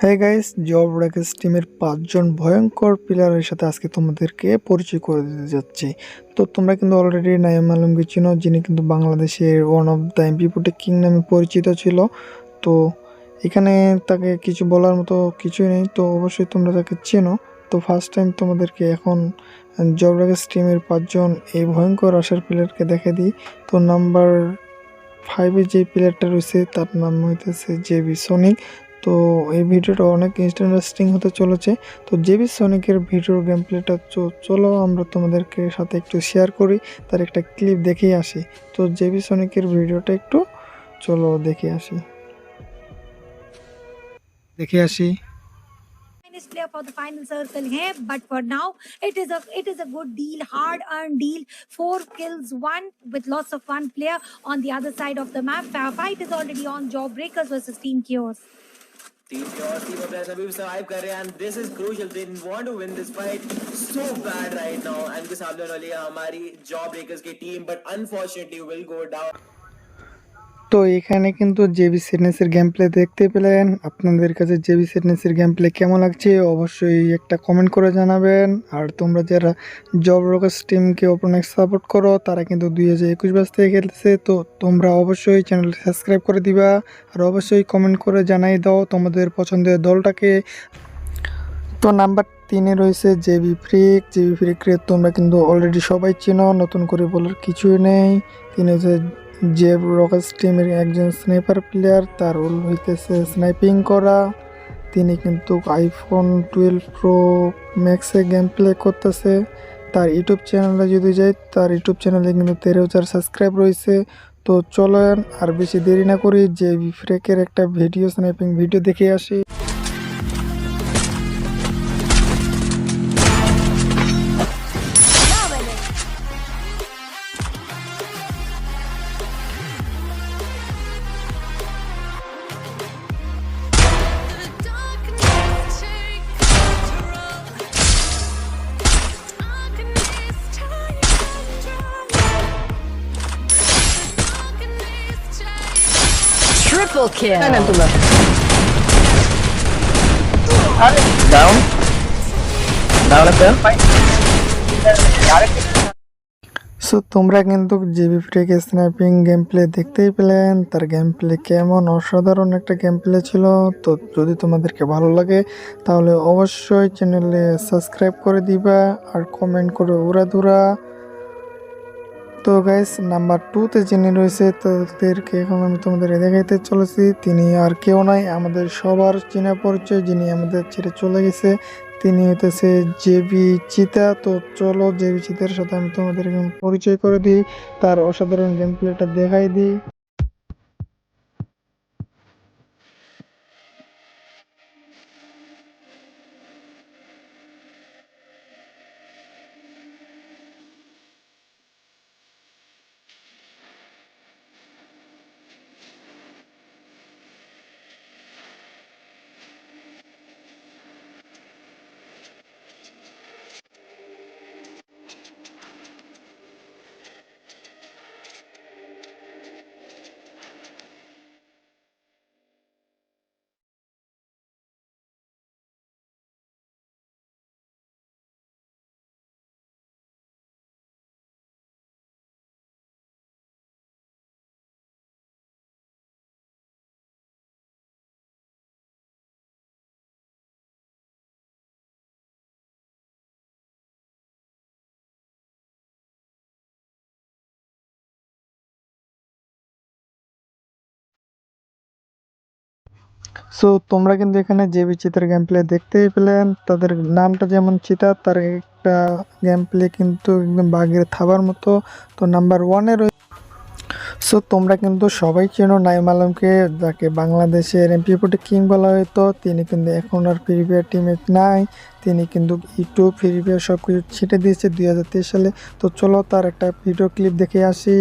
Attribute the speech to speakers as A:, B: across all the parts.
A: হ্যাঁ guys, job র্যাকেস টিমের 5 জন ভয়ঙ্কর প্লেয়ারের সাথে আজকে তোমাদেরকে পরিচয় করে দিতে যাচ্ছি। তো তোমরা কিন্তু অলরেডি নাইম আলমকে চিনো, যিনি কিন্তু বাংলাদেশের one of the MP king নামে পরিচিত ছিল। তো এখানে তাকে কিছু বলার মতো কিছুই নেই, তো অবশ্যই তোমরা তাকে চেনো। তো ফার্স্ট টাইম তোমাদেরকে এখন জব র্যাকেস টিমের 5 জন এই ভয়ঙ্কর আসার প্লেয়ারকে দেখে দিই। তো নাম্বার 5-এ যে প্লেয়ারটা রয়েছে তার নাম হইতেছে জেবি সনিক। তো এই ভিডিওটা অনেক ইন্টারেস্টিং হতে চলেছে। তো জেবি সনিকের ভিডিওর গেম প্লেটা চলো আমরা তোমাদেরকে সাথে একটু শেয়ার করি, তার একটা ক্লিপ দেখেই আসি। তো জেবি সনিকের ভিডিওটা একটু চলো দেখে আসি।
B: Finest player for the final circle here, but for now it is a good deal, hard earned deal. 4 kills, one with lots of one player on the other side of the map. Fight is already on. Jawbreakers versus Team Chaos.
C: Team Chaos, Team of Blast अभी भी survive कर रहे हैं and this is crucial. They want to win this fight so bad right now. And के सामने वाली है हमारी Jawbreakers की team, but unfortunately will go down.
A: তো এখানে কিন্তু জেবি সিটনেসের গেম প্লে দেখতে পেলেন। আপনাদের কাছে জেবি সিটনেসের গেম প্লে কেমন লাগছে অবশ্যই একটা কমেন্ট করে জানাবেন। আর তোমরা যারা জব রকেস টিমকে অনেক সাপোর্ট করো, তারা কিন্তু 2021 ব্যাচ থেকে খেলতেছে। তো তোমরা অবশ্যই চ্যানেলটি সাবস্ক্রাইব করে দিবা, আর অবশ্যই কমেন্ট করে জানাই দাও তোমাদের পছন্দের দলটাকে। তো নাম্বার 3-এ রয়েছে জেবি ফ্রিক তোমরা কিন্তু অলরেডি সবাই চেনো, নতুন করে বলার কিছুই নেই। তিনি হচ্ছে জেব রকেস টিমের একজন স্নাইপার প্লেয়ার, তার রোল হইতেছে স্নাইপিং করা। তিনি কিন্তু আইফোন 12 প্রো ম্যাক্সে গেম প্লে করতেছে। তার ইউটিউব চ্যানেলে যদি যাই, তার ইউটিউব চ্যানেলে কিন্তু 13,000 সাবস্ক্রাইব রয়েছে। তো চলেন আর বেশি দেরি না করি, জেবি ফ্রিকের একটা স্নাইপিং ভিডিও দেখে আসি।
D: Triple kill.
E: Down. Down একটা
A: সো তোমরা কিন্তু JB freak snapping game play দেখতেই পেলেন। তার গেম প্লে কেমন অসাধারণ একটা গেম প্লে ছিল। তো যদি তোমাদেরকে ভালো লাগে তাহলে অবশ্যই চ্যানেলে সাবস্ক্রাইব করে দিবা আর কমেন্ট করে উড়াধুরা। তো গাইস, নাম্বার 2-তে যিনি রয়েছে তাদেরকে এখন আমি তোমাদের দেখাইতে চলেছি। তিনি আর কেউ নাই, আমাদের সবার চেনা পরিচয়, যিনি আমাদের ছেড়ে চলে গেছে। তিনি হইতেছে জেবি চিতা। তো চলো জেবি চিতার সাথে আমি তোমাদের এখন পরিচয় করে দিই, তার অসাধারণ গেম প্লেটা দেখাই দিই। সো তোমরা কিন্তু এখানে জেবি চিতার গেম প্লে দেখতেই পেলেন। তাদের নামটা যেমন চিতা, তার একটা গেম প্লে কিন্তু একদম বাঘের থাবার মতো। তো নাম্বার 1-এ রয়েছে। সো তোমরা কিন্তু সবাই চেনো নাইম আলমকে, যাকে বাংলাদেশের এমপি কিং বলা হতো। তিনি কিন্তু এখন আর ফ্রি ফায়ার টিমে নাই। তিনি কিন্তু ইউটিউব ফ্রি ফায়ার সব কিছু ছেটে দিয়েছে 2023 সালে। তো চলো তার একটা ভিডিও ক্লিপ দেখে আসি।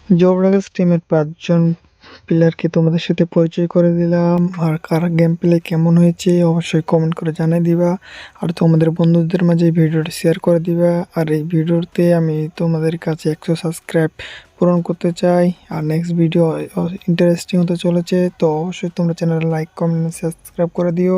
A: জব রাগেস টিমের 5জন প্লেয়ারকে তোমাদের সাথে পরিচয় করে দিলাম, আর কার গেম প্লে কেমন হয়েছে অবশ্যই কমেন্ট করে জানিয়ে দিবা, আর তোমাদের বন্ধুদের মাঝে এই ভিডিওটি শেয়ার করে দিবা। আর এই ভিডিওতে আমি তোমাদের কাছে 100 সাবস্ক্রাইব পূরণ করতে চাই, আর নেক্সট ভিডিও ইন্টারেস্টিং হতে চলেছে, তো অবশ্যই তোমরা চ্যানেল লাইক কমেন্ট সাবস্ক্রাইব করে দিও।